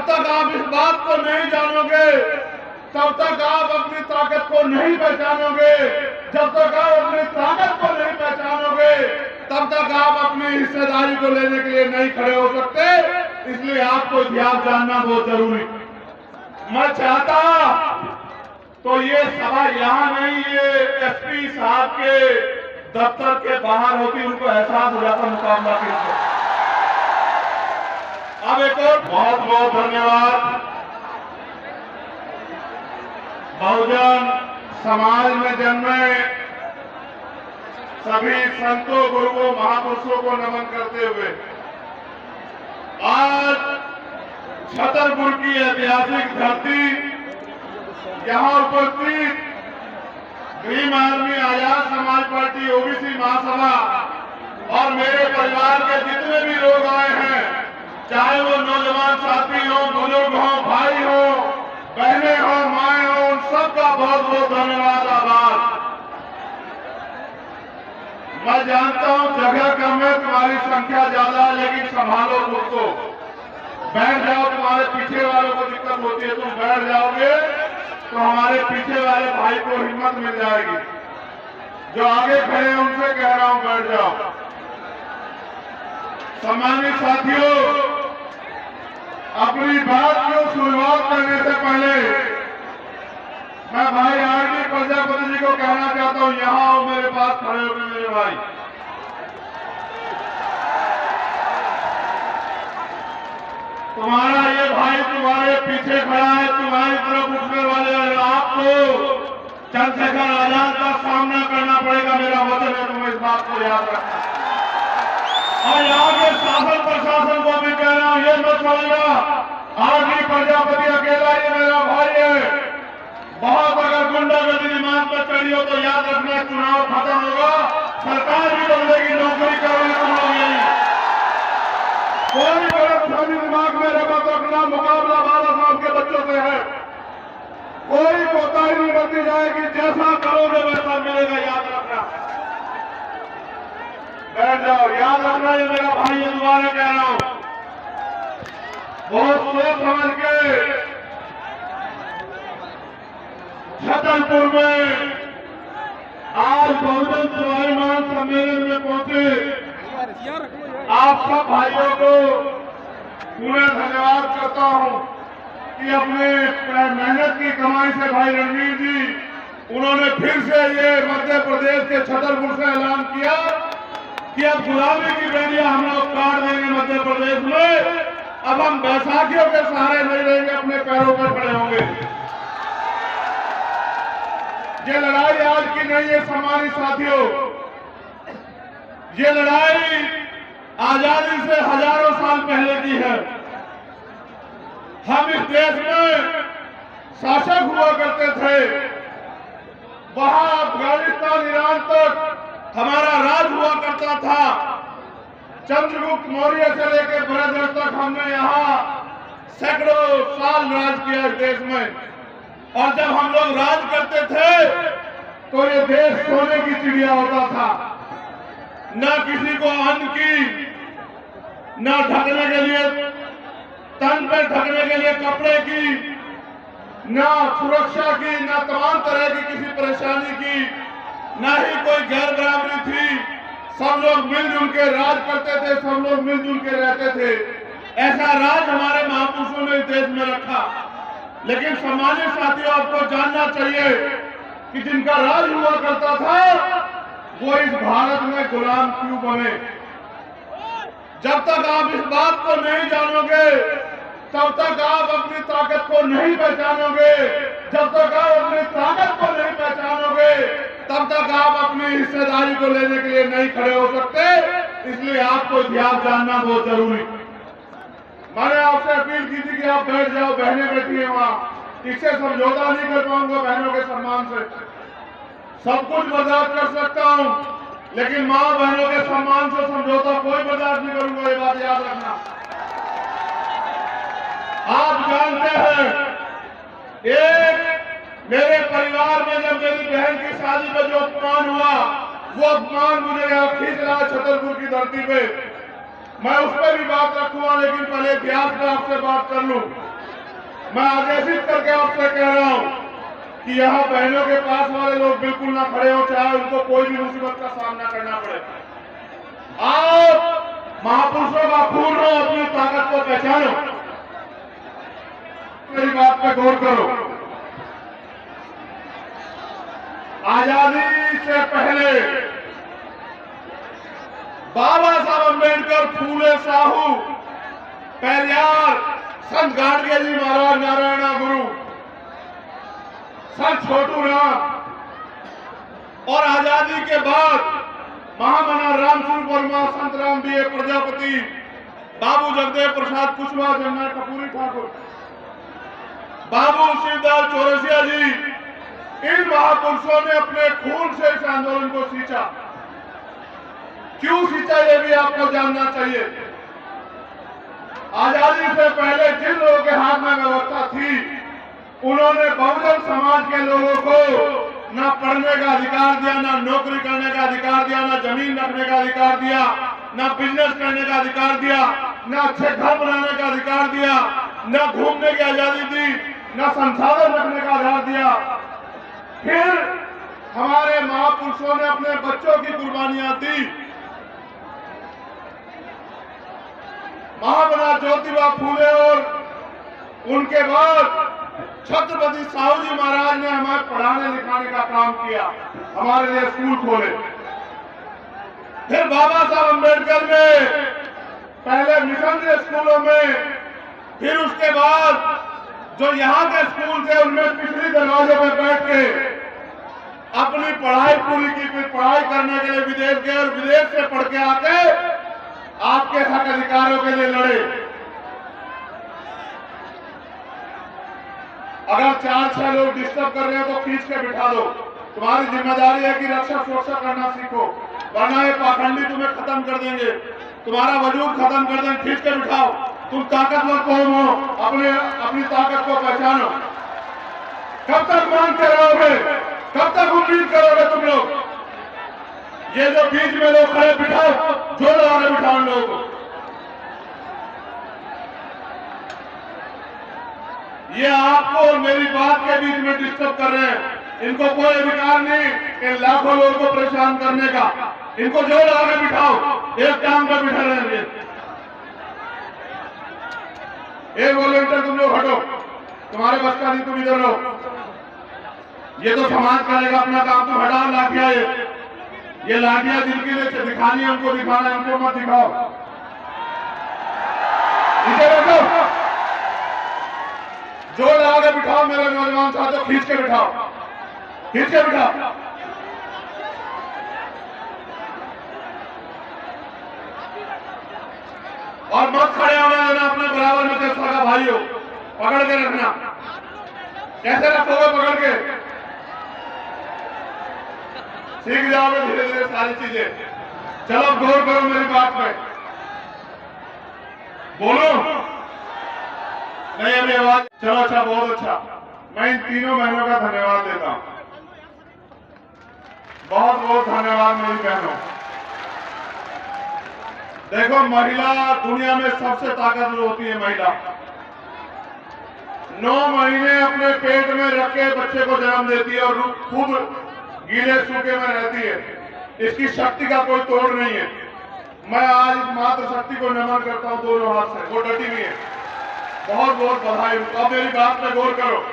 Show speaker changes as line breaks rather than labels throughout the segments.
जब तक आप इस बात को नहीं जानोगे, तब तक आप अपनी ताकत को नहीं पहचानोगे। जब तक आप अपनी ताकत को नहीं पहचानोगे, तब तक आप अपनी हिस्सेदारी को लेने के लिए नहीं खड़े हो सकते। इसलिए आपको इतिहास जानना बहुत जरूरी। मैं चाहता तो ये सभा यहाँ नहीं, ये एसपी साहब के दफ्तर के बाहर होती, उनको एहसास हो जाता मुकाबला किससे। अब एक और बहुत बहुत धन्यवाद बहुजन समाज में जन्मे सभी संतों, गुरुओं, महापुरुषों को नमन करते हुए आज छतरपुर की ऐतिहासिक धरती, यहां उपस्थित Bhim army, Azad Samaj party, OBC महासभा और मेरे परिवार के जितने भी लोग आए हैं, चाहे वो नौजवान साथी हो, बुजुर्ग हो, भाई हो, बहनें हो, माएं हो, उन सबका बहुत बहुत धन्यवाद, आभार। मैं जानता हूं जगह कम है, तुम्हारी संख्या ज्यादा है, लेकिन संभालो खुद को। बैठ जाओ, तुम्हारे पीछे वालों को दिक्कत होती है, तुम बैठ जाओगे तो हमारे पीछे वाले भाई को हिम्मत मिल जाएगी। जो आगे खड़े हैं उनसे कह रहा हूं, बैठ जाओ। सम्मानित साथियों, अपनी बात को शुरुआत करने से पहले मैं भाई आरडी प्रजापति जी को कहना चाहता हूं, यहां आओ, मेरे पास खड़े हो गए मेरे भाई। तुम्हारा ये भाई तुम्हारे पीछे खड़ा है, तुम्हारी तरफ उठने वाले आपको चंद्रशेखर आजाद का सामना करना पड़ेगा, मेरा वचन है, तुम्हें इस बात को याद रखना। और यहाँ के शासन प्रशासन को भी कह रहा हूं, ये मत समझना आरडी प्रजापति अकेला ये मेरा भाई है। बहुत अगर गुंडागर्दी दिमाग पर चढ़ी हो तो याद रखना, चुनाव खत्म होगा, सरकार भी बदलेगी, नौकरी करोगे तुम लोग यही। कोई गलतफहमी दिमाग में मत रखना, मुकाबला 12 साल के बच्चों से है, कोई कोताही नहीं बरती जाएगी, जैसा करोगे वैसा मिलेगा, याद रखना। बैठ जाओ, याद रखना, ये मेरा भाई है, दोबारा कह रहा हूं, बहुत सोच समझ के छतरपुर में आज बहुजन स्वाभिमान सम्मेलन में पहुंचे आप सब भाइयों को पूरा धन्यवाद करता हूं कि अपने मेहनत की कमाई से भाई रणवीर जी, उन्होंने फिर से ये मध्य प्रदेश के छतरपुर से ऐलान किया कि अब गुलामी की बेड़ियां हम लोग काट देंगे मध्य प्रदेश में। अब हम बैसाखियों के सहारे नहीं रहेंगे, अपने पैरों पर खड़े होंगे। ये लड़ाई आज की नहीं है सम्मानित साथियों, ये लड़ाई आजादी से हजारों साल पहले की है। हम इस देश में शासक हुआ करते थे, वहां अफगानिस्तान, ईरान तक हमारा राज हुआ करता था। चंद्रगुप्त मौर्य से लेकर बृहस्पति तक हमने यहाँ सैकड़ों साल राज किया इस देश में। और जब हम लोग राज करते थे तो ये देश सोने की चिड़िया होता था, न किसी को अन्न की, न ढकने के लिए, तन पर ढकने के लिए कपड़े की, न सुरक्षा की, न तमाम तरह की किसी परेशानी की, न ही कोई गैर बराबरी थी। सब लोग मिलजुल के राज करते थे, सब लोग मिलजुल के रहते थे। ऐसा राज हमारे महापुरुषों ने इस देश में रखा। लेकिन सम्मानित साथियों, आपको जानना चाहिए कि जिनका राज हुआ करता था वो इस भारत में गुलाम क्यों बने। जब तक आप इस बात को नहीं जानोगे, तब तक आप अपनी ताकत को नहीं पहचानोगे। जब तक आप अपनी ताकत को नहीं पहचानोगे, तब तक आप अपनी हिस्सेदारी को लेने के लिए नहीं खड़े हो सकते। इसलिए आपको इतिहास जानना बहुत जरूरी। मैंने आपसे अपील की थी कि आप बैठ जाओ, बहनें बैठी हैं वहां, इससे समझौता नहीं कर पाऊंगा बहनों के सम्मान से। सब कुछ बर्दाश्त कर सकता हूं, लेकिन मां बहनों के सम्मान से समझौता कोई बर्दाश्त नहीं करूंगा, ये बात याद रखना। आप जानते हैं, एक मेरे परिवार में जब मेरी बहन की शादी में जो अपमान हुआ, वो अपमान मुझे यहाँ खींच रहा छतरपुर की धरती पे। मैं उस पर भी बात रखूंगा, लेकिन पहले इतिहास में आपसे बात कर लूं। मैं आदेशित करके आपसे कह रहा हूं कि यहाँ बहनों के पास वाले लोग बिल्कुल ना खड़े हो, चाहे उनको कोई भी मुसीबत का सामना करना पड़े। आप महापुरुषों का खून हो, अपनी ताकत को पहचानो, मेरी बात पे गौर करो। आजादी से पहले बाबा साहब अम्बेडकर, फूले साहू, पेरियार, संत गाडगे जी महाराज, नारायणा गुरु, संत छोटू राम, और आजादी के बाद महामना रामस्वरूप वर्मा, संत राम बी ए प्रजापति, बाबू जगदेव प्रसाद कुशवाहा, जन्ना कपूरी ठाकुर, बाबू शिवदास चौरसिया जी, इन महापुरुषों ने अपने खून से इस आंदोलन को सींचा। क्यों सींचा, ये भी आपको जानना चाहिए। आजादी से पहले जिन लोगों के हाथ में व्यवस्था थी, उन्होंने बहुजन समाज के लोगों को ना पढ़ने का अधिकार दिया, ना नौकरी करने का अधिकार दिया, ना जमीन रखने का अधिकार दिया, ना बिजनेस करने का अधिकार दिया, ना अच्छे घर बनाने का अधिकार दिया, ना घूमने की आजादी दी, ना संसाधन रखने का अधिकार दिया। फिर हमारे महापुरुषों ने अपने बच्चों की कुर्बानियां दी। महामना ज्योतिबा फूले और उनके बाद छत्रपति साहू जी महाराज ने हमें पढ़ाने लिखाने का काम किया, हमारे लिए स्कूल खोले। फिर बाबा साहब अम्बेडकर ने पहले मिशनरी स्कूलों में, फिर उसके बाद जो यहाँ के स्कूल थे उनमें पिछली दरवाजे में बैठ के अपनी पढ़ाई पूरी की। फिर पढ़ाई करने के लिए विदेश गए और विदेश से पढ़ के आके आपके हक अधिकारों के लिए लड़े। अगर 4-6 लोग डिस्टर्ब कर रहे हैं तो खींच के बिठा दो। तुम्हारी जिम्मेदारी है कि रक्षा सुरक्षा करना सीखो, वरना ये पाखंडी तुम्हें खत्म कर देंगे, तुम्हारा वजूद खत्म कर देंगे। खींच के बिठाओ। तुम ताकतवर कौन हो, अपनी ताकत को पहचानो। कब तक मांगते रहोगे, कब तक उम्मीद करोगे तुम लोग? ये जो बीच में लोग खड़े, बिठाओ, जोर लगा के बिठाओ इन लोगों को। ये आपको और मेरी बात के बीच में डिस्टर्ब कर रहे हैं। इनको कोई अधिकार नहीं इन लाखों लोगों को परेशान करने का। इनको जोर लगा के बिठाओ, एक टांग पर बिठा रहेंगे। एक वॉलंटियर तुम लोग हटो, तुम्हारे बस का नहीं, तुम इधर रहो। ये तो समाज करेगा अपना काम, तुम हटाओ लाठियां। ये लाठियां जिनके लिए दिखानी है उनको दिखाना है, उनको मत दिखाओ। इधर रखो, जोर लगा के बिठाओ मेरे नौजवान साथियों, खींच के बिठाओ, खींच के बिठाओ। और मत खड़े होने देना अपने बराबर में, जैसा का भाई हो, पकड़ के रखना। कैसे रखोगे पकड़ के? सीख जाओगे धीरे धीरे सारी चीजें। चलो गौर करो मेरी बात पे, बोलो नहीं अभी आवाज। चलो अच्छा, बहुत अच्छा। मैं इन तीनों बहनों का धन्यवाद देता हूं, बहुत बहुत धन्यवाद मेरी बहनों। देखो, महिला दुनिया में सबसे ताकतवर होती है। महिला 9 महीने अपने पेट में रख के बच्चे को जन्म देती है और खूब गीले सूखे में रहती है। इसकी शक्ति का कोई तोड़ नहीं है। मैं आज इस मातृ शक्ति को नमन करता हूं दोनों हाथ से। वो डटी हुई है, बहुत बहुत बधाई। अब मेरी बात पे गौर करो।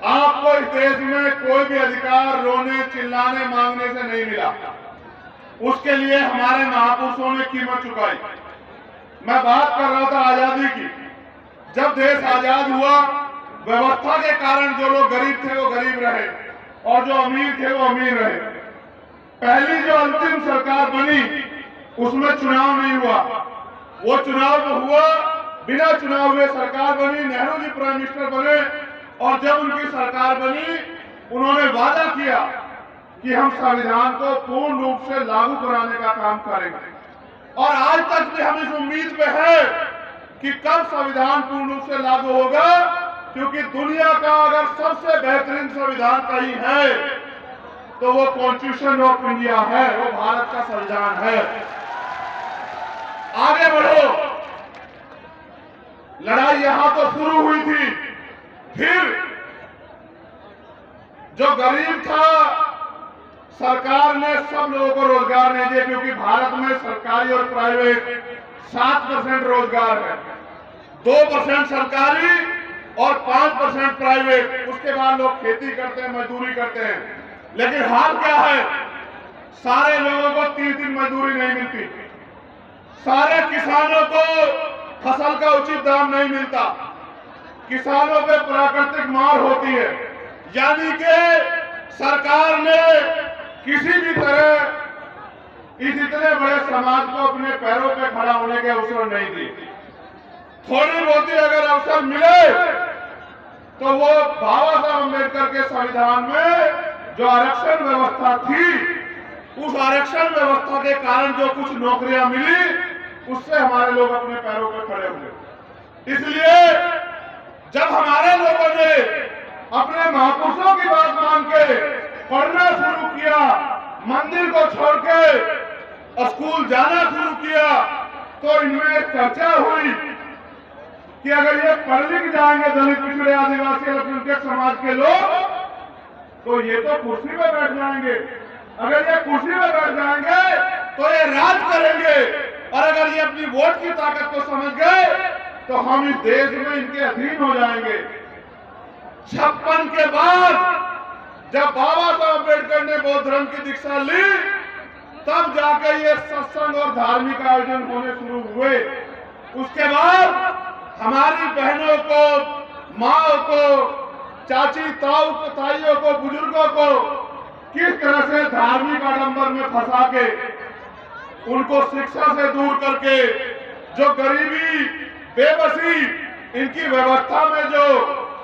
आपको इस देश में कोई भी अधिकार रोने चिल्लाने मांगने से नहीं मिला। उसके लिए हमारे महापुरुषों ने कीमत चुकाई। मैं बात कर रहा था आजादी की। जब देश आजाद हुआ, व्यवस्था के कारण जो लोग गरीब थे वो गरीब रहे और जो अमीर थे वो अमीर रहे। पहली जो अंतिम सरकार बनी उसमें चुनाव नहीं हुआ। वो चुनाव हुआ, बिना चुनाव हुए सरकार बनी। नेहरू जी प्राइम मिनिस्टर बने और जब उनकी सरकार बनी, उन्होंने वादा किया कि हम संविधान को पूर्ण रूप से लागू कराने का काम करेंगे। और आज तक भी हम इस उम्मीद पे है कि कब संविधान पूर्ण रूप से लागू होगा, क्योंकि दुनिया का अगर सबसे बेहतरीन संविधान कहीं है तो वो कॉन्स्टिट्यूशन ऑफ इंडिया है, वो भारत का संविधान है। आगे बढ़ो। लड़ाई यहां तो शुरू हुई थी, फिर जो गरीब था सरकार ने सब लोगों को रोजगार नहीं दिया, क्योंकि भारत में सरकारी और प्राइवेट 7% रोजगार है, 2% सरकारी और 5% प्राइवेट। उसके बाद लोग खेती करते हैं, मजदूरी करते हैं। लेकिन हाल क्या है, सारे लोगों को 30 दिन मजदूरी नहीं मिलती, सारे किसानों को फसल का उचित दाम नहीं मिलता, किसानों पे प्राकृतिक मार होती है। यानी कि सरकार ने किसी भी तरह इस इतने बड़े समाज को अपने पैरों पे खड़ा होने के अवसर नहीं दी। थोड़ी बहुत अगर अवसर मिले तो वो बाबा साहब अम्बेडकर के संविधान में जो आरक्षण व्यवस्था थी, उस आरक्षण व्यवस्था के कारण जो कुछ नौकरियां मिली, उससे हमारे लोग अपने पैरों पर खड़े हुए। इसलिए जब हमारे लोगों ने अपने महापुरुषों की बात मान के पढ़ना शुरू किया, मंदिर को छोड़ के स्कूल जाना शुरू किया, तो इनमें चर्चा हुई कि अगर ये पढ़ लिख जाएंगे दलित, पिछड़े, आदिवासी, अल्पसंख्यक समाज के लोग, तो ये तो कुर्सी पे बैठ जाएंगे। अगर ये कुर्सी पे बैठ जाएंगे तो ये राज करेंगे, और अगर ये अपनी वोट की ताकत को समझ गए तो हम इस देश में इनके अधीन हो जाएंगे। 56 के बाद जब बाबा साहब अम्बेडकर ने बौद्ध धर्म की दीक्षा ली, तब जाके ये सत्संग और धार्मिक आयोजन होने शुरू हुए। उसके बाद हमारी बहनों को, माओ को, चाची ताऊ ताइयों को, बुजुर्गों को किस तरह से धार्मिक आडंबर में फंसा के उनको शिक्षा से दूर करके, जो गरीबी, बेबसी, इनकी व्यवस्था में जो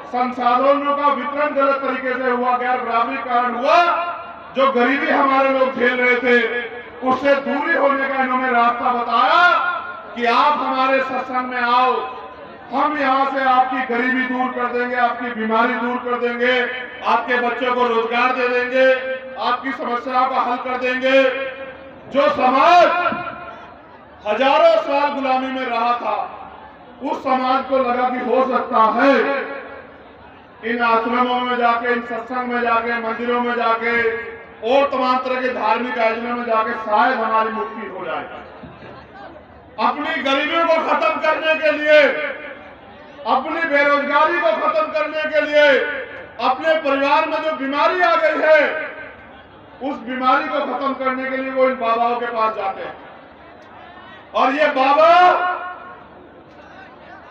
संसाधनों का वितरण गलत तरीके से हुआ, गैर बराबरी कारण हुआ, जो गरीबी हमारे लोग झेल रहे थे, उससे दूरी होने का इन्होंने रास्ता बताया कि आप हमारे सत्संग में आओ, हम यहां से आपकी गरीबी दूर कर देंगे, आपकी बीमारी दूर कर देंगे, आपके बच्चों को रोजगार दे देंगे, आपकी समस्याओं का हल कर देंगे। जो समाज हजारों साल गुलामी में रहा था, उस समाज को लगा कि हो सकता है इन आश्रमों में जाके, इन सत्संग में जाके, मंदिरों में जाके और तमाम तरह के धार्मिक आयोजनों में जाके शायद हमारी मुक्ति हो जाए। अपनी गरीबी को खत्म करने के लिए, अपनी बेरोजगारी को खत्म करने के लिए, अपने परिवार में जो बीमारी आ गई है, उस बीमारी को खत्म करने के लिए वो इन बाबाओं के पास जाते हैं। और ये बाबा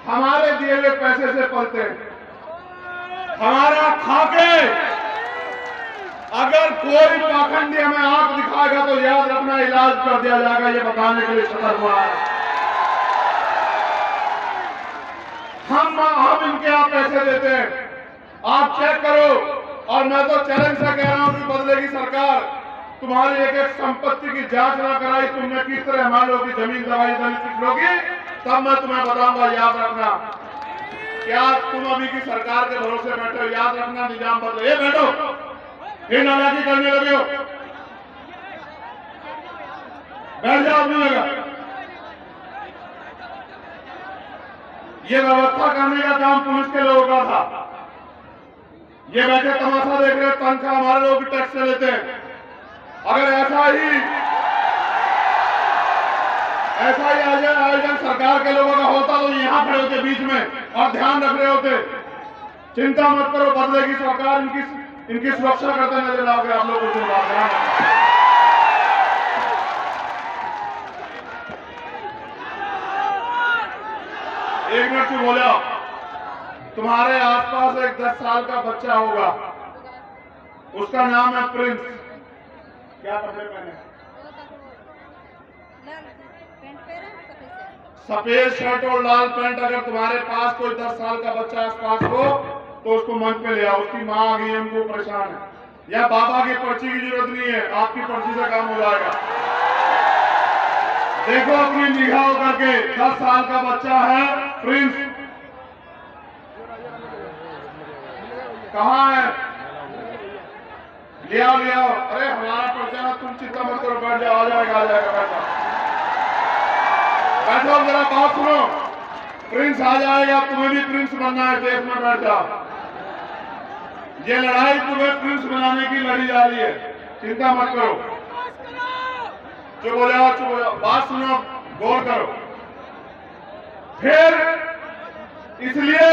हमारे दिए हुए पैसे से पलते हैं, हमारा खाके। अगर कोई पाखंडी हमें आंख दिखाएगा तो याद रखना, इलाज कर दिया जाएगा, ये बताने के लिए सदर हुआ है। हम इनके यहाँ पैसे देते हैं, आप चेक करो। और मैं तो चैलेंज से कह रहा हूं कि बदलेगी सरकार, तुम्हारी एक एक संपत्ति की जांच ना कराई, तुमने किस तरह हमारे लोगों की जमीन दवाई दलित लोगी, तब मैं तुम्हें बताऊंगा। याद रखना, क्या तुम अभी की सरकार के भरोसे बैठे हो? याद रखना, निजाम बदले। ये बैठो, फिर नालायकी करने लगे हो, बैठ जाओ अपनी जगह। ये व्यवस्था करने का काम पुलिस के लोगों का था। ये बैठे तमाशा देख रहे, तनख्वाह हमारे लोग टैक्स से लेते हैं। अगर ऐसा ही आयोजन सरकार के लोगों का होता तो यहां खड़े होते बीच में और ध्यान रख रहे होते। चिंता मत करो, बदलेगी सरकार, इनकी सुरक्षा करते नजर आओगे आप लोगों को। ध्यान रखना। एक मिनट से बोले, तुम्हारे आसपास एक 10 साल का बच्चा होगा, उसका नाम है प्रिंस। क्या कपड़े पहने? सफेद शर्ट और लाल पैंट। अगर तुम्हारे पास कोई 10 साल का बच्चा आसपास हो तो उसको मंच पे ले आओ। उसकी माँ आ गई है, हमको परेशान है। या बाबा की पर्ची की जरूरत नहीं है, आपकी पर्ची से काम हो जाएगा। देखो अपनी निगाह करके, 10 साल का बच्चा है प्रिंस। कहाँ है? ले आओ, ले आओ। अरे हमारा पर्चा, तुम चिंता मत करो, बैठ जाओ, आ जाएगा, आ जाएगा, बैठ जाओ। बैठो, जरा बात सुनो। प्रिंस आ जाएगा, तुम्हें भी प्रिंस बनना है, देश में बैठ जाओ। ये लड़ाई तुम्हें प्रिंस बनाने की लड़ी जा रही है, चिंता मत करो। चुप हो जाओ, चुप हो जाओ, बात सुनो, गौर करो। फिर इसलिए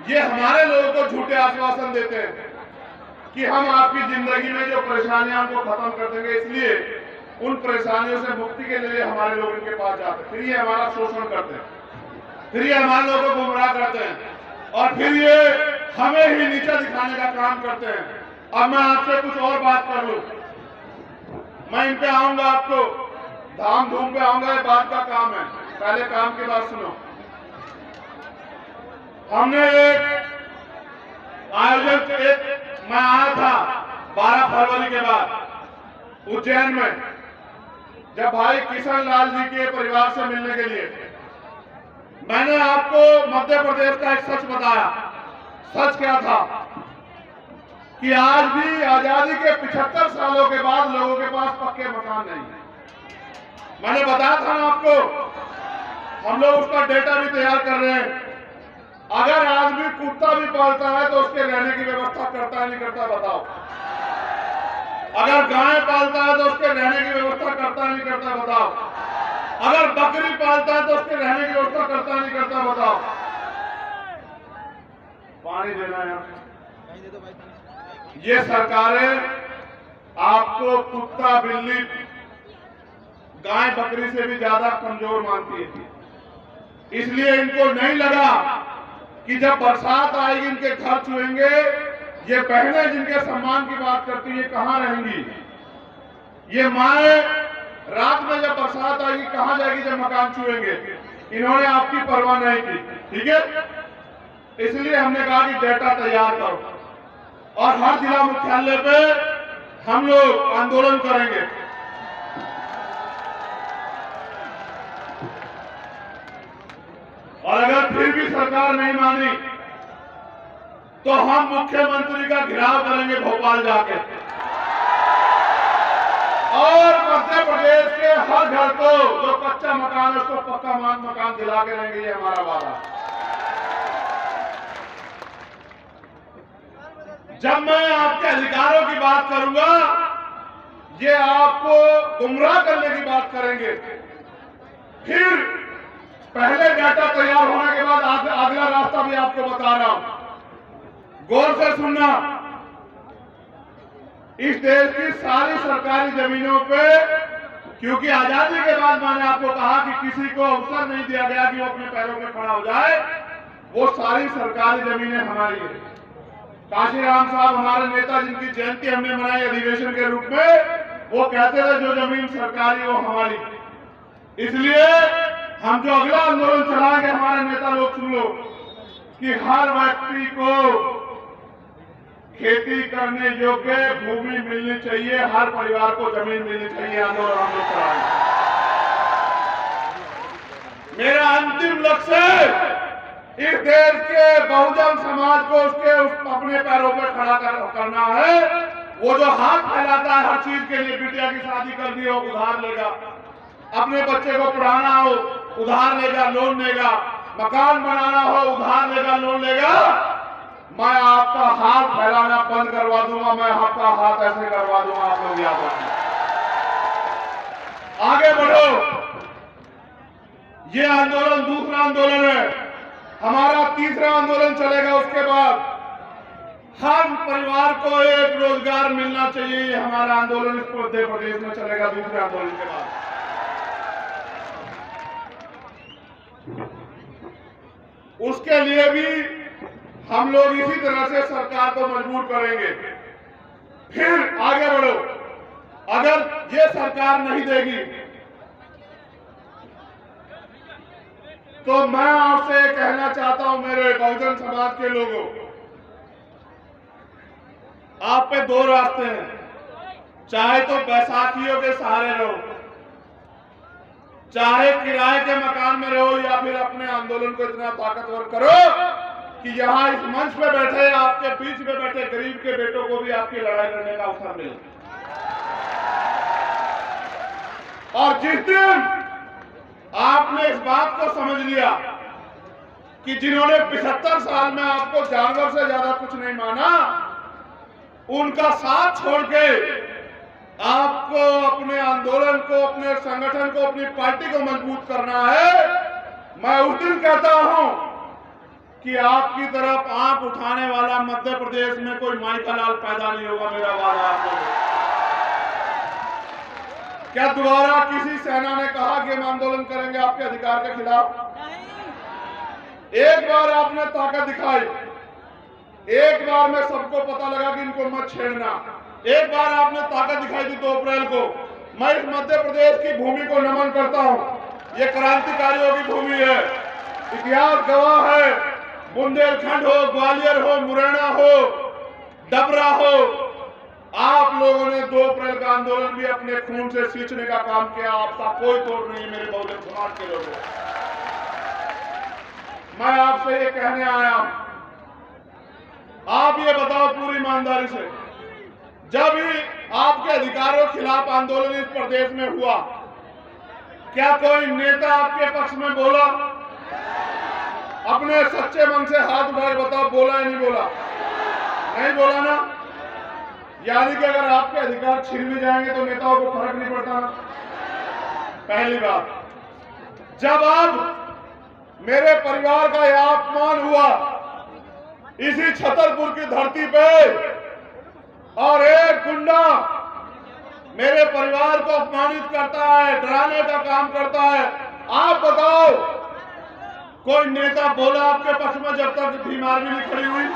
ये हमारे लोगों को झूठे आश्वासन देते हैं कि हम आपकी जिंदगी में जो परेशानियां को खत्म कर देंगे, इसलिए उन परेशानियों से मुक्ति के लिए हमारे लोग इनके पास जाते हैं। फिर ये हमारा शोषण करते हैं, फिर ये हमारे लोगों को गुमराह करते हैं, और फिर ये हमें ही नीचा दिखाने का काम करते हैं। अब मैं आपसे कुछ और बात कर लूं, मैं इन पे आऊंगा, आपको धाम धूम पे आऊंगा, ये बात का काम है। पहले काम की बात सुनो। हमने एक आयोजन, मैं आया था 12 फरवरी के बाद उज्जैन में, जब भाई किशन लाल जी के परिवार से मिलने के लिए। मैंने आपको मध्य प्रदेश का एक सच बताया। सच क्या था कि आज भी आजादी के 75 सालों के बाद लोगों के पास पक्के मकान नहीं है। मैंने बताया था ना आपको, हम लोग उसका डेटा भी तैयार कर रहे हैं। अगर आदमी कुत्ता भी पालता है तो उसके रहने की व्यवस्था करता है नहीं करता, बताओ? अगर गाय पालता है तो उसके रहने की व्यवस्था करता है नहीं करता, बताओ? अगर बकरी पालता है तो उसके रहने की व्यवस्था करता है नहीं करता, बताओ? पानी देना है। ये सरकारें आपको कुत्ता बिल्ली गाय बकरी से भी ज्यादा कमजोर मानती है। इसलिए इनको नहीं लगा कि जब बरसात आएगी इनके घर छुएंगे, ये बहनें जिनके सम्मान की बात करती है कहां रहेंगी? ये माए रात में जब बरसात आएगी कहां जाएगी जब मकान छुएंगे? इन्होंने आपकी परवाह नहीं की, ठीक है? इसलिए हमने कहा कि डेटा तैयार करो, और हर जिला मुख्यालय पे हम लोग आंदोलन करेंगे। और अगर फिर भी सरकार नहीं मानी तो हम मुख्यमंत्री का घेराव करेंगे भोपाल जाके, और मध्य प्रदेश के हर घर को जो कच्चा मकान है उसको पक्का मकान दिला के रहेंगे। ये हमारा वादा। जब मैं आपके अधिकारों की बात करूंगा, ये आपको गुमराह करने की बात करेंगे। फिर पहले डाटा तैयार होने के बाद अगला रास्ता भी आपको बता रहा हूं, गौर से सुनना। इस देश की सारी सरकारी जमीनों पे, क्योंकि आजादी के बाद मैंने आपको कहा कि किसी को अवसर नहीं दिया गया कि वो अपने पैरों पे खड़ा हो जाए, वो सारी सरकारी जमीनें हमारी है। काशीराम साहब हमारे नेता, जिनकी जयंती हमने मनाई अधिवेशन के रूप में, वो कहते थे जो जमीन सरकारी वो हमारी। इसलिए हम जो अगला आंदोलन चलाएंगे, हमारे नेता लोग सुन लो, कि हर व्यक्ति को खेती करने योग्य भूमि मिलनी चाहिए, हर परिवार को जमीन मिलनी चाहिए। आंदोलन हम लोग चलाएंगे। मेरा अंतिम लक्ष्य इस देश के बहुजन समाज को उसके अपने पैरों पर खड़ा करना है। वो जो हाथ फैलाता है हर चीज के लिए, बिटिया की शादी करनी हो उधार लेगा, अपने बच्चे को पढ़ाना हो उधार लेगा, लोन लेगा, मकान बनाना हो उधार लेगा, लोन लेगा। मैं आपका हाथ फैलाना बंद करवा दूंगा, मैं आपका हाथ ऐसे करवा दूंगा। आप लोग याद रखिए, आगे बढ़ो। ये आंदोलन दूसरा आंदोलन है, हमारा तीसरा आंदोलन चलेगा। उसके बाद हर परिवार को एक रोजगार मिलना चाहिए, ये हमारा आंदोलन इस मध्य प्रदेश में चलेगा दूसरे आंदोलन के बाद। उसके लिए भी हम लोग इसी तरह से सरकार को मजबूर करेंगे। फिर आगे बढ़ो। अगर ये सरकार नहीं देगी तो मैं आपसे कहना चाहता हूं, मेरे बहुजन समाज के लोगों, आप पे दो रास्ते हैं। चाहे तो बैसाखियों के सहारे रहो, चाहे किराए के मकान में रहो, या फिर अपने आंदोलन को इतना ताकतवर करो कि यहां इस मंच पे बैठे, आपके बीच में बैठे गरीब के बेटों को भी आपकी लड़ाई लड़ने का अवसर मिले। और जिस दिन आपने इस बात को समझ लिया कि जिन्होंने 75 साल में आपको जानवर से ज्यादा कुछ नहीं माना, उनका साथ छोड़ के आपको अपने आंदोलन को, अपने संगठन को, अपनी पार्टी को मजबूत करना है। मैं उस दिन कहता हूं कि आपकी तरफ आंख उठाने वाला मध्य प्रदेश में कोई माइकालाल पैदा नहीं होगा। मेरा वादा आपको। क्या दोबारा किसी सेना ने कहा कि हम आंदोलन करेंगे आपके अधिकार के खिलाफ? एक बार आपने ताकत दिखाई, एक बार में सबको पता लगा कि इनको मत छेड़ना। एक बार आपने ताकत दिखाई दी 2 अप्रैल को। मैं इस मध्य प्रदेश की भूमि को नमन करता हूं। ये क्रांतिकारियों की भूमि है, इतिहास गवाह है। बुंदेलखंड हो, ग्वालियर हो, मुरैना हो, डबरा हो, आप लोगों ने 2 अप्रैल का आंदोलन भी अपने खून से सींचने का काम किया। आपका कोई तोड़ नहीं है मेरे बहुजन समाज के लोगों। मैं आपसे ये कहने आया हूं, आप ये बताओ पूरी ईमानदारी से, जब ही आपके अधिकारों के खिलाफ आंदोलन इस प्रदेश में हुआ, क्या कोई नेता आपके पक्ष में बोला? अपने सच्चे मन से हाथ उठा के बताओ, बोला या नहीं बोला? नहीं बोला ना। यानी कि अगर आपके अधिकार छीन भी जाएंगे तो नेताओं को फर्क नहीं पड़ता ना। पहली बात, जब अब मेरे परिवार का यह अपमान हुआ इसी छतरपुर की धरती पे, और एक गुंडा मेरे परिवार को अपमानित करता है, डराने का काम करता है, आप बताओ कोई नेता बोला आपके पक्ष में जब तक बीमार भी नहीं खड़ी हुई?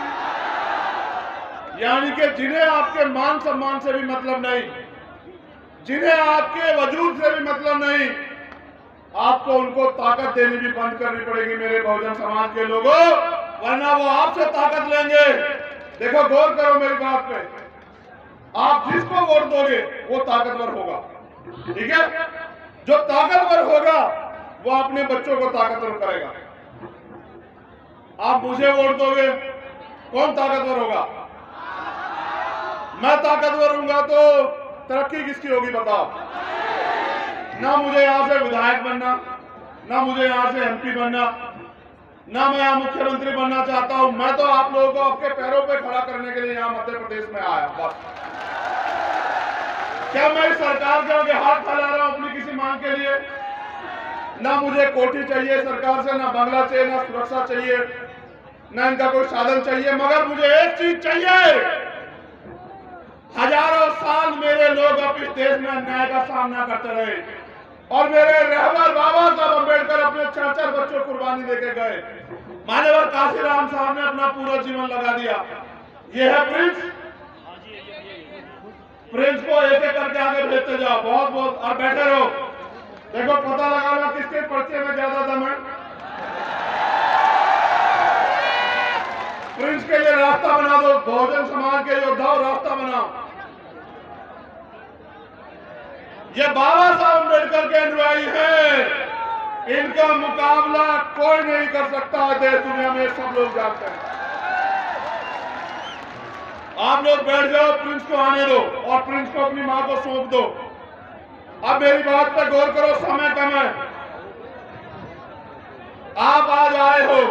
यानी कि जिन्हें आपके मान सम्मान से भी मतलब नहीं, जिन्हें आपके वजूद से भी मतलब नहीं, आपको उनको ताकत देनी भी बंद करनी पड़ेगी मेरे बहुजन समाज के लोगों, वरना वो आपसे ताकत लेंगे। देखो, गौर करो मेरी बात पे, आप जिसको वोट दोगे वो ताकतवर होगा, ठीक है? जो ताकतवर होगा वो अपने बच्चों को ताकतवर करेगा। आप मुझे वोट दोगे, कौन ताकतवर होगा? मैं ताकतवर हूंगा तो तरक्की किसकी होगी बताओ? ना मुझे यहां से विधायक बनना, ना मुझे यहां से एमपी बनना, ना मैं यहां मुख्यमंत्री बनना चाहता हूं। मैं तो आप लोगों को आपके पैरों पे खड़ा करने के लिए यहां मध्य प्रदेश में आया। बस, क्या मैं सरकार के आगे हाथ फैला रहा हूं अपनी किसी मांग के लिए? ना मुझे कोठी चाहिए सरकार से, ना बंगला चाहिए, ना सुरक्षा चाहिए, ना इनका कोई साधन चाहिए, मगर मुझे एक चीज चाहिए। हजारों साल मेरे लोग अब इस देश में अन्याय का सामना करते रहे, और मेरे रहबर बाबा साहब अम्बेडकर अपने 4-4 बच्चों कुर्बानी देके गए। मान्यवर काशीराम साहब ने अपना पूरा जीवन लगा दिया। ये है प्रिंस। प्रिंस को एक एक करके आगे भेजते जाओ, बहुत बहुत, और बैठे रहो। देखो, पता लगाना किसके पर्चे में ज्यादा दम है। प्रिंस के लिए रास्ता बना दो, बहुजन समाज के योद्धाओं रास्ता बनाओ। ये बाबा साहब अम्बेडकर के अनुयायी हैं, इनका मुकाबला कोई नहीं कर सकता है देश दुनिया में, सब लोग जानते हैं। आप लोग बैठ जाओ, प्रिंस को आने दो और प्रिंस को अपनी मां को सौंप दो। अब मेरी बात पर गौर करो, समय कम है। आप आज आए हो,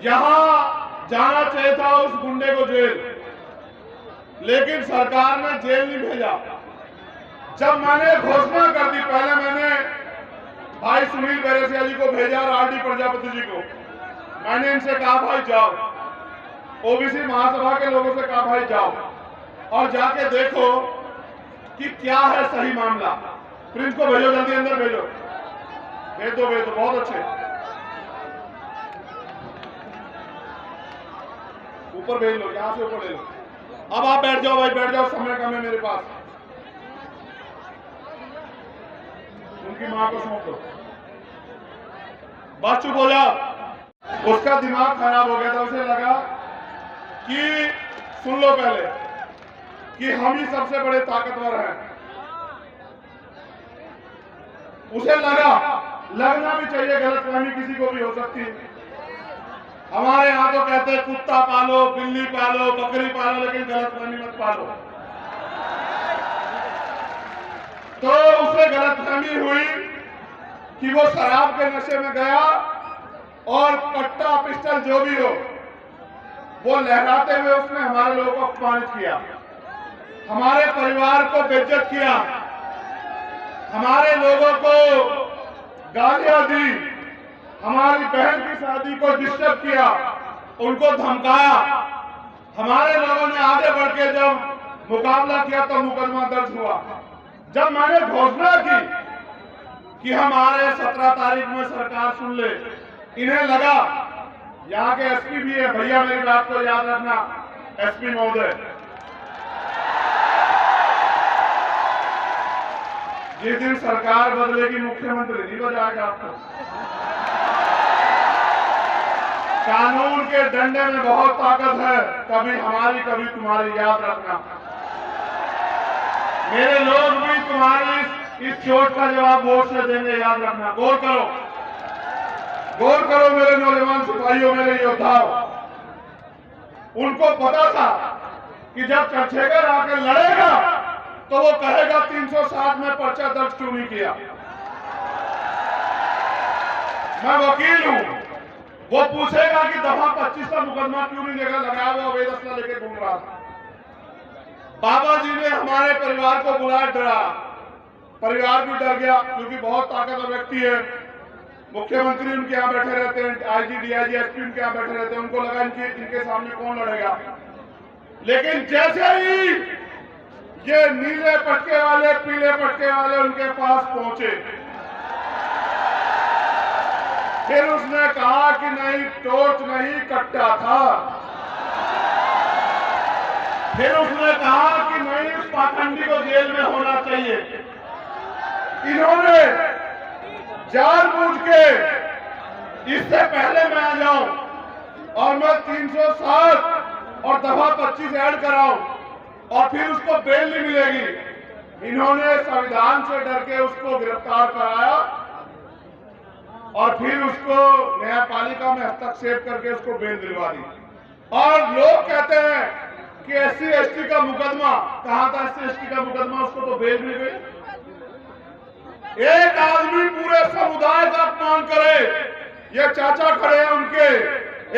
यहां जाना चाहिए था उस गुंडे को जेल, लेकिन सरकार ने जेल नहीं भेजा। जब मैंने घोषणा कर दी, पहले मैंने भाई सुनील बैरसिया जी को भेजा और आरडी प्रजापति जी को। मैंने इनसे कहा भाई जाओ, ओबीसी महासभा के लोगों से कहा भाई जाओ और जाके देखो कि क्या है सही मामला। प्रिंस को भेजो, जल्दी अंदर भेजो, भेज दो, भेज दो, बहुत अच्छे। ऊपर भेज लो, यहां से ऊपर ले लो। अब आप बैठ जाओ भाई, बैठ जाओ, समय कम है मेरे पास। उनकी मां को सौंप दो, बस चुप हो जाओ। उसका दिमाग खराब हो गया था, उसे लगा कि, सुन लो पहले, कि हम ही सबसे बड़े ताकतवर हैं। उसे लगना भी चाहिए, गलतफहमी किसी को भी हो सकती है। हमारे यहां तो कहते हैं कुत्ता पालो, बिल्ली पालो, बकरी पालो, लेकिन गलतफहमी मत पालो। तो उसे गलतफहमी हुई कि वो शराब के नशे में गया और कट्टा पिस्टल जो भी हो वो लहराते हुए उसने हमारे लोगों को अपमानित किया, हमारे परिवार को बेइज्जत किया, हमारे लोगों को गालियां दी, हमारी बहन की शादी को डिस्टर्ब किया, उनको धमकाया। हमारे लोगों ने आगे बढ़ के जब मुकाबला किया तो मुकदमा दर्ज हुआ। जब मैंने घोषणा की कि हम आ रहे 17 तारीख में सरकार सुन ले, इन्हें लगा, यहाँ के एसपी भी है, भैया मेरी बात को याद रखना एसपी महोदय, जिस दिन सरकार बदलेगी मुख्यमंत्री नहीं बजाएगा आपको। कानून के डंडे में बहुत ताकत है, कभी हमारी कभी तुम्हारी, याद रखना। मेरे लोग भी तुम्हारी इस चोट का जवाब वोट से देंगे, याद रखना। गौर करो, गौर करो मेरे नौजवान सिपाहियों, मेरे योद्धाओं। उनको पता था कि जब चंद्रशेखर आकर लड़ेगा तो वो कहेगा 360 में पर्चा दर्ज क्यों नहीं किया। मैं वकील हूं, वो पूछेगा कि दफा 25 का मुकदमा क्यों नहीं लगाया, वो अवैध असला लेके घूम रहा था। बाबा जी ने हमारे परिवार को बुलाया, डरा, परिवार भी डर गया क्योंकि बहुत ताकतवर व्यक्ति है। मुख्यमंत्री उनके यहाँ बैठे रहते हैं, आईजी डीआईजी एसपी उनके यहाँ बैठे रहते हैं, उनको लगा इनके सामने कौन लड़ेगा। लेकिन जैसे ही ये नीले पटके वाले पीले पटके वाले उनके पास पहुंचे, फिर उसने कहा कि नहीं, टोर्च नहीं कट्टा था। फिर उसने कहा कि नहीं, उस पाखंडी को जेल में होना चाहिए। इन्होंने जानबूझ के, इससे पहले मैं आ जाऊं और मैं 360 और दफा 25 ऐड कराऊं और फिर उसको बेल नहीं मिलेगी, इन्होंने संविधान से डर के उसको गिरफ्तार कराया और फिर उसको न्यायपालिका में हस्तक्षेप करके उसको बेल दिलवा दी। और लोग कहते हैं कि एससी एसटी का मुकदमा, कहां था एससी एसटी का मुकदमा, उसको तो बेल मिल गई। एक आदमी पूरे समुदाय का अपमान करे, ये चाचा खड़े हैं उनके,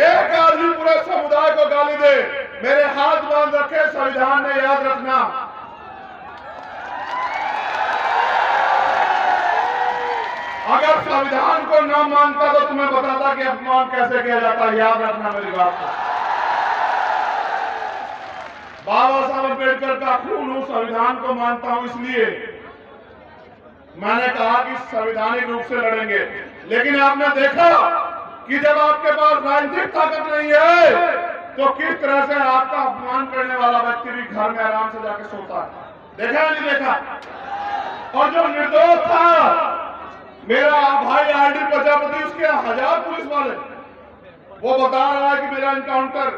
एक आदमी पूरे समुदाय को गाली दे, मेरे हाथ बांध रखे संविधान ने, याद रखना। अगर संविधान को न मानता तो तुम्हें बताता कि अपमान कैसे किया जाता है, याद रखना मेरी बात को। बाबा साहब अम्बेडकर का खून हूं, संविधान को मानता हूं, इसलिए मैंने कहा कि संवैधानिक रूप से लड़ेंगे। लेकिन आपने देखा कि जब आपके पास राजनीतिक ताकत नहीं है तो किस तरह से आपका अपमान करने वाला व्यक्ति भी घर में आराम से जाके सोता है। देखा या नहीं देखा? और जो निर्दोष था मेरा भाई आरडी प्रजापति, उसके 1000 पुलिस वाले, वो बता रहा है कि मेरा एनकाउंटर,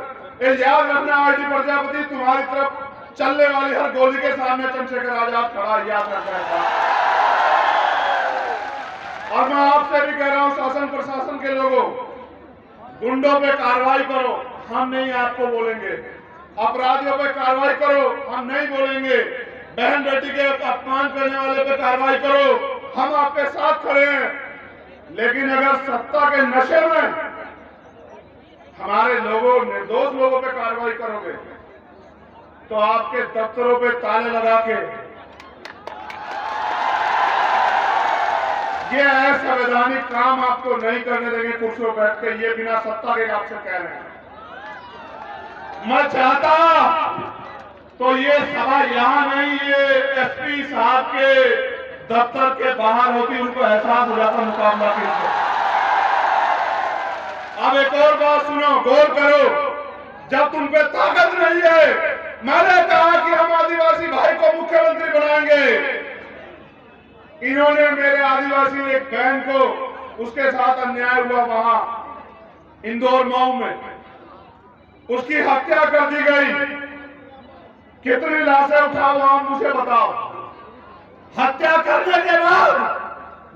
याद रखना आरडी प्रजापति, तुम्हारी तरफ चलने वाली हर गोली के सामने चंद्रशेखर आजाद खड़ा, याद रखना है। और मैं आपसे भी कह रहा हूं, शासन प्रशासन के लोगों, गुंडों पे कार्रवाई करो, हम नहीं आपको बोलेंगे। अपराधियों पे कार्रवाई करो, हम नहीं बोलेंगे। बहन बेटी के अपमान करने वाले पे कार्रवाई करो, हम आपके साथ खड़े हैं। लेकिन अगर सत्ता के नशे में हमारे लोगों, निर्दोष लोगों पे कार्रवाई करोगे तो आपके दफ्तरों पे ताले लगा के ये असंवैधानिक काम आपको नहीं करने देंगे कुर्सियों पर बैठ के, ये बिना सत्ता के आपसे कह रहे हैं। मैं चाहता तो ये सभा यहां नहीं, ये एसपी साहब के दफ्तर के बाहर होती, उनको एहसास हो जाता मुकाबला के। अब एक और बात सुनो, गौर करो, जब तुम पे ताकत नहीं है, मैंने कहा कि हम आदिवासी भाई को मुख्यमंत्री बनाएंगे। इन्होंने मेरे आदिवासी एक बहन को, उसके साथ अन्याय हुआ वहां इंदौर मऊ में, उसकी हत्या कर दी गई। कितनी लाशें उठाओ आप मुझे बताओ। हत्या करने के बाद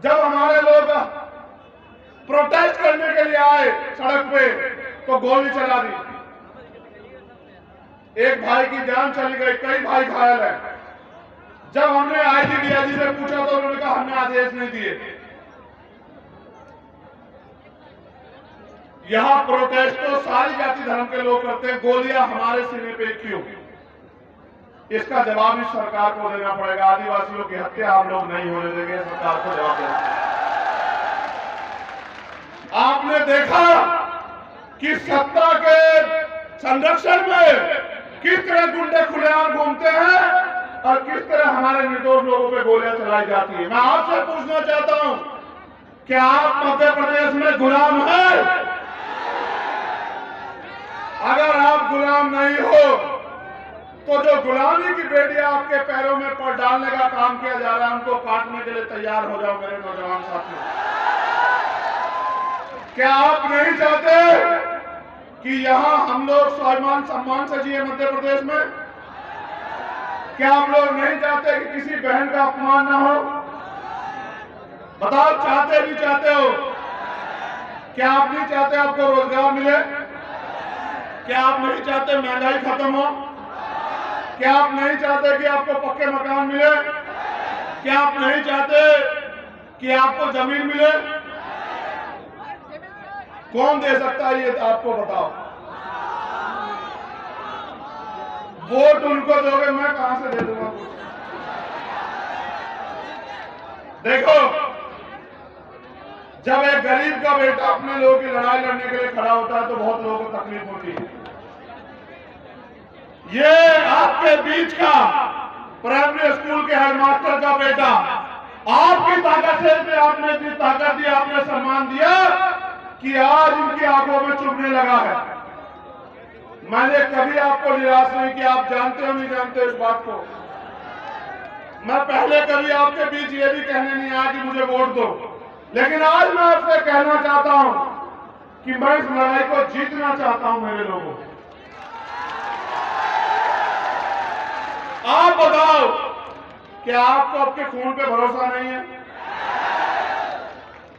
जब हमारे लोग प्रोटेस्ट करने के लिए आए सड़क पे तो गोली चला दी, एक भाई की जान चली गई, कई भाई घायल हैं। जब हमने आईजी डीआईजी से पूछा तो उन्होंने कहा हमने आदेश नहीं दिए। यहाँ प्रोटेस्ट तो सारी जाति धर्म के लोग करते हैं, गोलियां हमारे सीने पे क्यों? इसका जवाब इस सरकार को देना पड़ेगा। आदिवासियों की हत्या हम लोग नहीं होने देंगे, सरकार को जवाब देना। आपने देखा कि सत्ता के संरक्षण में किस तरह गुंडे खुलेआम घूमते हैं और किस तरह हमारे निर्दोष लोगों पे गोलियां चलाई जाती है। मैं आपसे पूछना चाहता हूं, क्या आप मध्य प्रदेश में गुलाम हैं? अगर आप गुलाम नहीं हो तो जो गुलामी की बेड़ियां आपके पैरों में पर डालने का काम किया जा रहा है, उनको काटने के लिए तैयार हो जाओ मेरे नौजवान साथियों। क्या आप नहीं चाहते कि यहां हम लोग स्वाभिमान सम्मान से जिए मध्य प्रदेश में? क्या आप लोग नहीं चाहते कि किसी बहन का अपमान ना हो? बताओ, चाहते भी चाहते हो? क्या आप नहीं चाहते आपको रोजगार मिले? क्या आप नहीं चाहते महंगाई खत्म हो? क्या आप नहीं चाहते कि आपको पक्के मकान मिले? क्या आप नहीं चाहते कि आपको जमीन मिले? कौन दे सकता है ये आपको बताओ? वोट उनको दोगे, मैं कहां से दे दूंगा? देखो, जब एक गरीब का बेटा अपने लोगों की लड़ाई लड़ने के लिए खड़ा होता है तो बहुत लोगों को तकलीफ होती है। ये आपके बीच का प्राइमरी स्कूल के हेडमास्टर का बेटा, आपकी ताकत से आपने इतनी ताकत दी, आपने सम्मान दिया कि आज इनकी आंखों में चुभने लगा है। मैंने कभी आपको निराश नहीं किया, आप जानते हो नहीं जानते इस बात को। मैं पहले कभी आपके बीच ये भी कहने नहीं आया कि मुझे वोट दो, लेकिन आज मैं आपसे कहना चाहता हूं कि मैं इस लड़ाई को जीतना चाहता हूं मेरे लोगों। आप बताओ, क्या आपको आपके खून पे भरोसा नहीं है?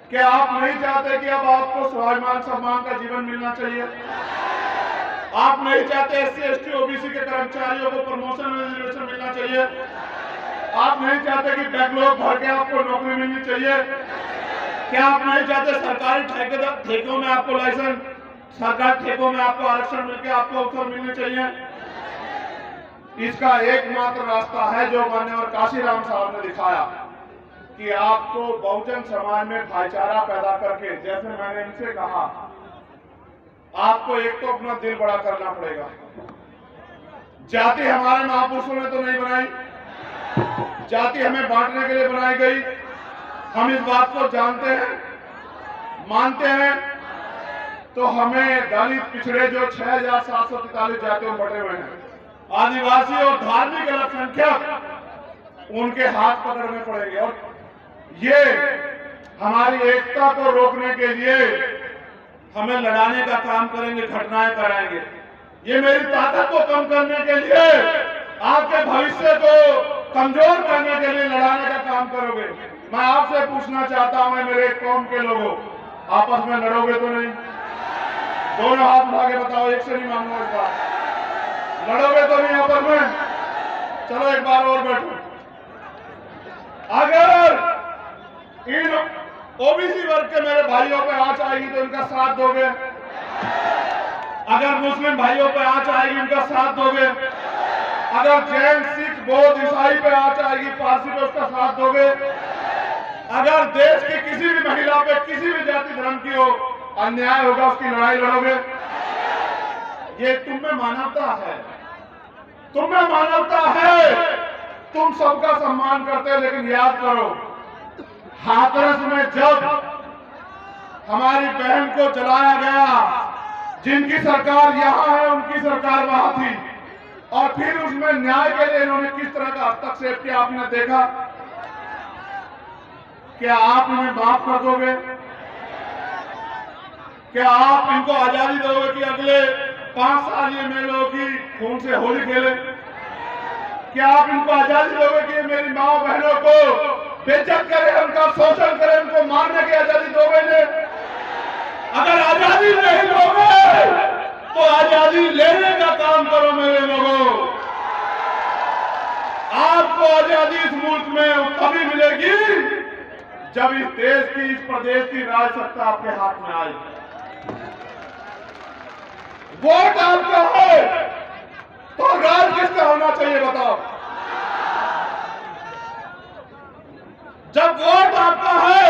क्या आप नहीं चाहते कि अब आपको स्वाभिमान सम्मान का जीवन मिलना चाहिए? आप नहीं चाहते SC ST OBC के कर्मचारियों को प्रमोशन में रिजर्वेशन मिलना चाहिए? आप नहीं चाहते कि बैकलॉग भर के आपको नौकरी मिलनी चाहिए? क्या आप नहीं चाहते सरकारी ठेकों में आपको लाइसेंस, सरकारी ठेकों में आपको आरक्षण मिलकर आपको अवसर मिलने चाहिए? इसका एकमात्र रास्ता है जो माननीय काशीराम साहब ने दिखाया कि आपको बहुजन समाज में भाईचारा पैदा करके, जैसे मैंने इनसे कहा, आपको एक तो अपना दिल बड़ा करना पड़ेगा। जाति हमारे महापुरुषों ने तो नहीं बनाई, जाति हमें बांटने के लिए बनाई गई। हम इस बात को जानते हैं, मानते हैं। तो हमें दलित पिछड़े जो 6,743 जातियों में बटे हुए हैं, आदिवासी और धार्मिक अल्पसंख्यक, उनके हाथ पकड़ने पड़ेंगे। और ये हमारी एकता को रोकने के लिए हमें लड़ाने का काम करेंगे, घटनाएं कराएंगे। ये मेरी ताकत को कम करने के लिए, आपके भविष्य को कमजोर करने के लिए लड़ाने का काम करोगे। मैं आपसे पूछना चाहता हूं, मेरे कौम के लोगों, आपस में लड़ोगे तो नहीं? दोनों हाथ उठा के बताओ, एक से नहीं मांगूंगा इस बार। लड़ोगे तो नहीं आपस में? चलो एक बार और बैठो। अगर इन OBC वर्ग के मेरे भाइयों पे आंच आएगी तो इनका साथ दोगे? अगर मुस्लिम भाइयों पे आंच आएगी, इनका साथ दोगे? अगर जैन, सिख, बौद्ध, ईसाई पे आंच आएगी, पारसी पे, उसका साथ दोगे? अगर देश की किसी भी महिला पे, किसी भी जाति धर्म की हो, अन्याय होगा, उसकी लड़ाई लड़ोगे? ये तुम में मानवता है, तुम में मानवता है। तुम सबका सम्मान करते हो, लेकिन याद करो, हाथरस में जब हमारी बहन को जलाया गया, जिनकी सरकार यहां है उनकी सरकार वहां थी, और फिर उसमें न्याय के लिए इन्होंने किस तरह का हस्तक्षेप किया आपने देखा? क्या आप इन्हें माफ कर दोगे? क्या आप इनको आजादी दोगे कि अगले 5 साल ये मेरे लोगों की खून से होली खेले? क्या आप इनको आजादी दोगे कि मेरी माँ बहनों को बेइज्जत करे, उनका शोषण करे, उनको मारने की आजादी दोगे इन्हें? अगर आजादी नहीं दोगे तो आजादी लेने का काम करो मेरे लोगों। आपको आजादी इस मुल्क में तभी मिलेगी जब इस देश की, इस प्रदेश की राज सत्ता आपके हाथ में आएगी। वोट आपका है तो राज किसका होना चाहिए बताओ? जब वोट आपका है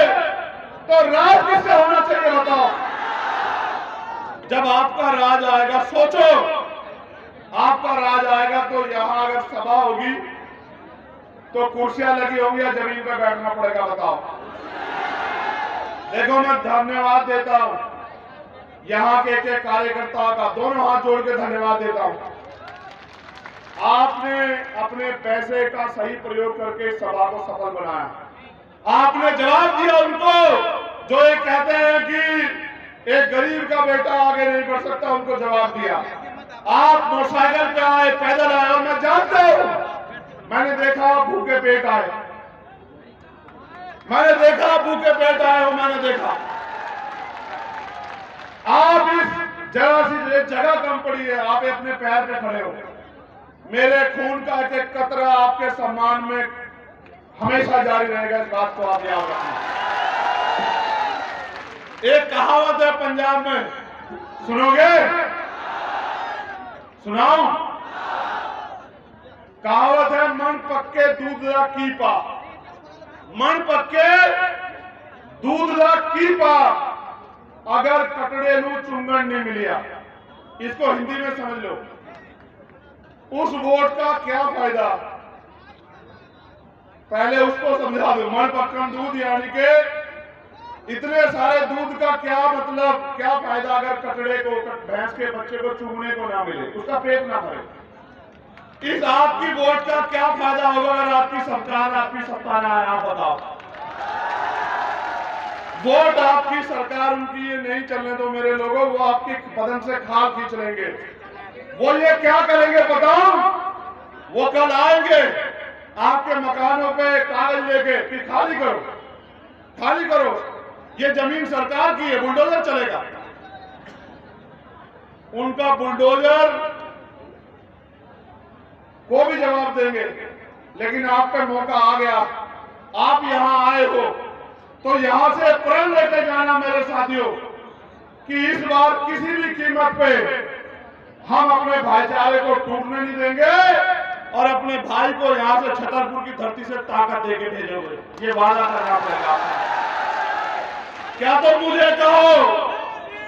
तो राज किसका होना चाहिए बताओ? जब आपका राज आएगा, सोचो आपका राज आएगा तो यहां अगर सभा होगी तो कुर्सियां लगी होंगी या जमीन पर बैठना पड़ेगा बताओ? देखो, मैं धन्यवाद देता हूं यहां के एक कार्यकर्ताओं का, दोनों हाथ जोड़ के धन्यवाद देता हूं। आपने अपने पैसे का सही प्रयोग करके सभा को सफल बनाया। आपने जवाब दिया उनको जो ये कहते हैं कि एक गरीब का बेटा आगे नहीं बढ़ सकता, उनको जवाब दिया। आप मोटरसाइकिल पे आए, पैदल आए, और मैं जानता हूं, मैंने देखा भूखे पेट आए, मैंने देखा भूखे पेट आए हो, मैंने देखा। आप इस जगह से जगह कम पड़ी है, आप अपने पैर पे खड़े हो। मेरे खून का एक एक कतरा आपके सम्मान में हमेशा जारी रहेगा, इस बात को आप याद रखना। एक कहावत है पंजाब में, सुनोगे? सुनाऊं? कहावत है, मन पक्के दूध दा कीपा, मन पक्के दूध दा कीपा, अगर कटड़े नू चुंगन नहीं मिलिया। इसको हिंदी में समझ लो, उस वोट का क्या फायदा, पहले उसको समझा दो। मन पक्कम दूध यानी के इतने सारे दूध का क्या मतलब, क्या फायदा अगर कटड़े को, भैंस के बच्चे को चूमने को ना मिले, उसका पेट ना भरे। इस आपकी वोट का क्या फायदा होगा अगर आपकी सरकार, आपकी सत्ता ना आए? आप बताओ। वोट आपकी सरकार उनकी ये नहीं चलने दो मेरे लोगों, वो आपकी बदन से खाल खींच लेंगे। वो ये क्या करेंगे बताओ? वो कल आएंगे आपके मकानों पे कागज लेके कि खाली करो, खाली करो, ये जमीन सरकार की है, बुलडोजर चलेगा। उनका बुलडोजर को भी जवाब देंगे, लेकिन आप पे मौका आ गया, आप यहां आए हो तो यहां से प्रण लेके जाना मेरे साथियों कि इस बार किसी भी कीमत पे हम अपने भाईचारे को टूटने नहीं देंगे और अपने भाई को यहां से छतरपुर की धरती से ताकत देके भेजोगे। ये वादा करना पड़ेगा। क्या तो मुझे कहो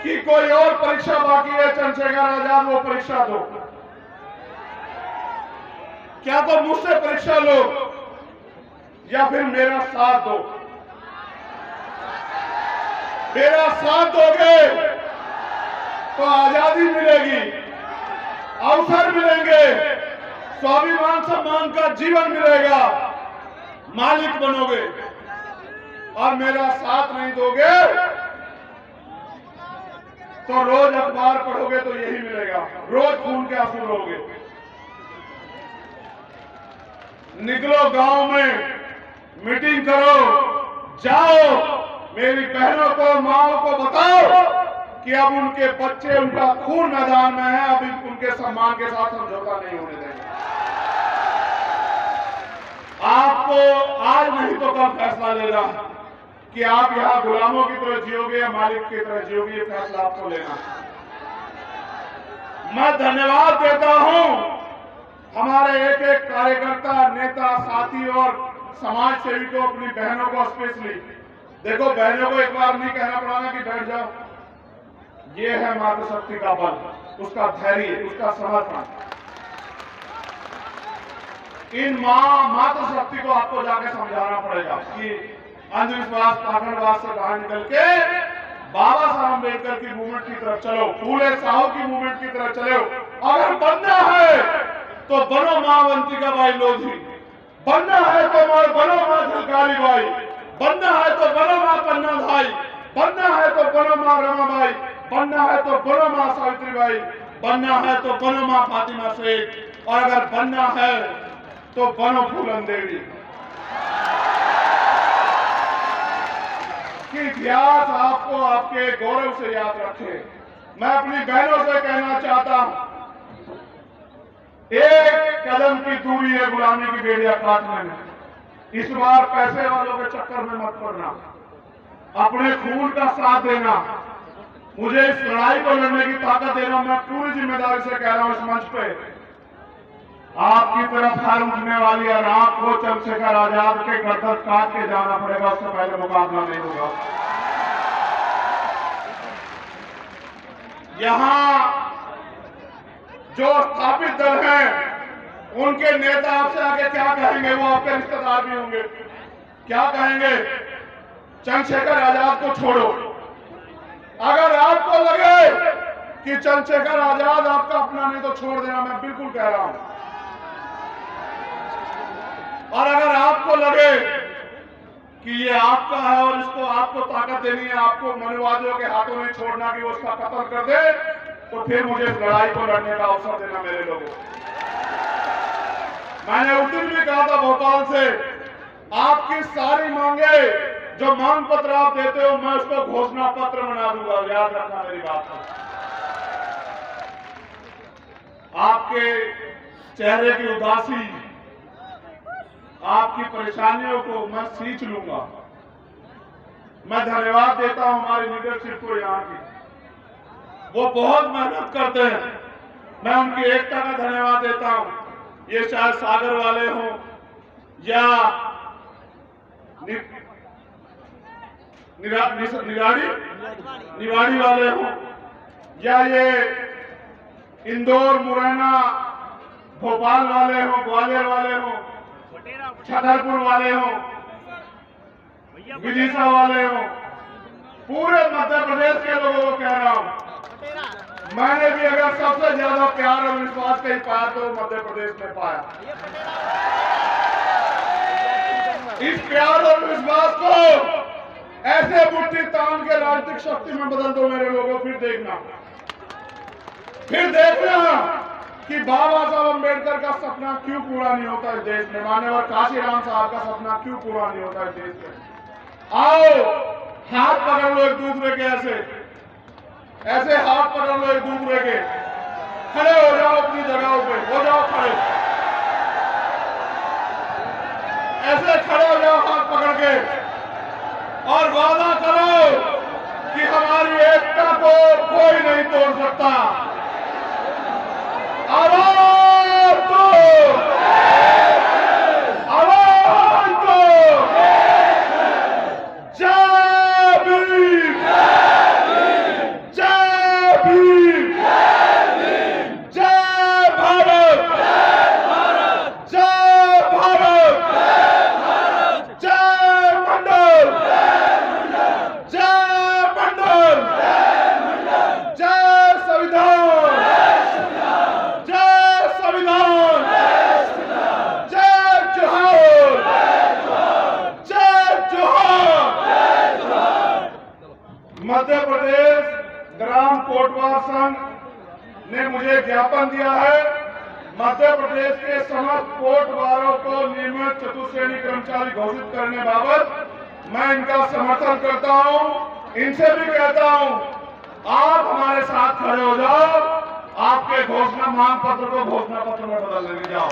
कि कोई और परीक्षा बाकी है चंद्रशेखर आजाद, वो परीक्षा दो। क्या तो मुझसे परीक्षा लो या फिर मेरा साथ दो। मेरा साथ दोगे तो आजादी मिलेगी, अवसर मिलेंगे, स्वाभिमान सम्मान का जीवन मिलेगा, मालिक बनोगे। और मेरा साथ नहीं दोगे तो रोज अखबार पढ़ोगे तो यही मिलेगा, रोज खून के आंसू रोगे। निकलो गांव में, मीटिंग करो, जाओ, मेरी बहनों को, माओ को बताओ कि अब उनके बच्चे, उनका खून मैदान में है, अभी उनके सम्मान के साथ समझौता नहीं होने देंगे। आपको आज नहीं तो कल फैसला लेना कि आप यहां गुलामों की तरह जियोगे या मालिक की तरह जियोगे, ये फैसला आपको लेना। मैं धन्यवाद देता हूं हमारे एक एक कार्यकर्ता, नेता, साथी और समाज सेवी को, अपनी बहनों को स्पेशली। देखो, बहनों को एक बार नहीं कहना पड़ा ना कि बैठ जाओ। ये है मातृशक्ति का बल, उसका धैर्य, उसका समर्पण। इन मातृशक्ति को आपको जाके समझाना पड़ेगा कि अंधविश्वास, पाखंडवाद से बाहर निकल के बाबा साहब अम्बेडकर की मूवमेंट की तरफ चलो, फूले साहू की मूवमेंट की तरफ चलो। अगर बनना है तो बनो मां अवंतिका बाई लोधी, बनना है तो बनो मां झलकारी बाई, बनना है तो बनो मां पन्ना भाई, बनना है तो बनो मां रमाबाई, बनना है तो बनो मां सावित्रीबाई, बनना है तो बनो मां फातिमा शेख, और अगर बनना है तो बनो फूलन देवी। कि इतिहास आपको आपके गौरव से याद रखे। मैं अपनी बहनों से कहना चाहता हूं, एक कदम की दूरी है गुलामी की बेड़ियां काटने में। इस बार पैसे वालों के चक्कर में मत पड़ना, अपने खून का साथ देना, मुझे इस लड़ाई को लड़ने की ताकत देना, मैं पूरी जिम्मेदारी से कह रहा हूं इस मंच पे। आपकी तरफ हार उठने वाली और आपको चंद्रशेखर आजाद के गर्दन काट के जाना पड़ेगा, उससे पहले मुकाबला नहीं होगा। यहां जो स्थापित दल हैं उनके नेता आपसे आगे क्या कहेंगे, वो आपके रिश्तेदार भी होंगे। क्या कहेंगे? चंद्रशेखर आजाद को छोड़ो। अगर आपको लगे कि चंद्रशेखर आजाद आपका अपना नहीं तो छोड़ देना, मैं बिल्कुल कह रहा हूं। और अगर आपको लगे कि ये आपका है और इसको आपको ताकत देनी है, आपको मनुवादियों के हाथों में छोड़ना कि वो उसका कत्ल कर दे, तो फिर मुझे इस लड़ाई को लड़ने का अवसर देना मेरे लोगों। मैंने उस दिन भी कहा था भोपाल से, आपकी सारी मांगे जो मांग पत्र आप देते हो, मैं उसको घोषणा पत्र बना दूंगा। याद रखना मेरी बात को। आपके चेहरे की उदासी, आपकी परेशानियों को मैं सींच लूंगा। मैं धन्यवाद देता हूं हमारी लीडरशिप को यहाँ की, वो बहुत मेहनत करते हैं। मैं उनकी एकता का धन्यवाद देता हूं। ये शायद सागर वाले हों या निवाड़ी वाले हों, या ये इंदौर, मुरैना, भोपाल वाले हों, ग्वालियर वाले हों, छतरपुर वाले हों, विदिशा वाले हों, पूरे मध्य प्रदेश के लोगों को कह रहा हूं, मैंने भी अगर सबसे ज्यादा प्यार और विश्वास कहीं पाया तो मध्य प्रदेश में पाया। इस प्यार और विश्वास को ऐसे मुट्ठी तान के राजनीतिक शक्ति में बदल दो मेरे लोगों। फिर देखना कि बाबा साहब अम्बेडकर का सपना क्यों पूरा नहीं होता इस देश में, माननीय काशीराम साहब का सपना क्यों पूरा नहीं होता इस देश में। आओ हाथ पकड़ लो एक दूसरे के, ऐसे हाथ पकड़ लो एक दूसरे के, खड़े हो जाओ अपनी जगहों पे, हो जाओ खड़े, ऐसे खड़े हो जाओ हाथ पकड़ के और वादा करो कि हमारी एकता को कोई नहीं तोड़ सकता। आवाज दो, आवाज दो, जय भीम, जय भीम, जय भारत, जय भारत, जय मंडल, जय मंडल, जय संविधान, जय संविधान, जय जोहार, जय जोहार। मध्य प्रदेश ग्राम कोटवार संघ ने मुझे ज्ञापन दिया है। मध्य प्रदेश के समस्त कोटवारों को नियमित चतुश्रेणी कर्मचारी घोषित करने बाबत मैं इनका समर्थन करता हूं। इनसे भी कहता हूं, आप हमारे साथ खड़े हो जाओ, आपके घोषणा मांग पत्र को घोषणा पत्र में बदल लेके जाओ।